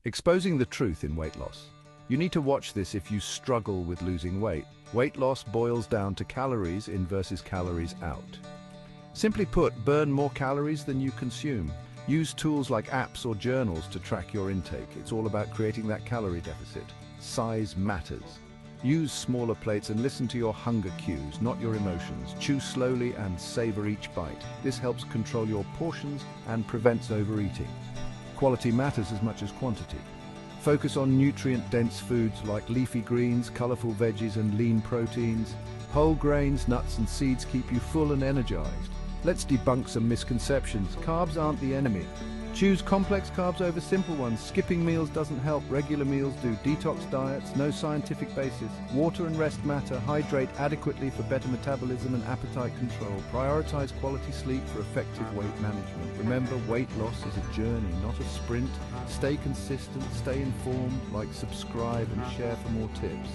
Exposing the truth in weight loss. You need to watch this if you struggle with losing weight. Weight loss boils down to calories in versus calories out. Simply put, burn more calories than you consume. Use tools like apps or journals to track your intake. It's all about creating that calorie deficit. Size matters. Use smaller plates and listen to your hunger cues, not your emotions. Chew slowly and savor each bite. This helps control your portions and prevents overeating. Quality matters as much as quantity. Focus on nutrient-dense foods like leafy greens, colorful veggies, and lean proteins. Whole grains, nuts, and seeds keep you full and energized. Let's debunk some misconceptions. Carbs aren't the enemy. Choose complex carbs over simple ones. Skipping meals doesn't help. Regular meals do. Detox diets, no scientific basis. Water and rest matter. Hydrate adequately for better metabolism and appetite control. Prioritize quality sleep for effective weight management. Remember, weight loss is a journey, not a sprint. Stay consistent, stay informed, like, subscribe, and share for more tips.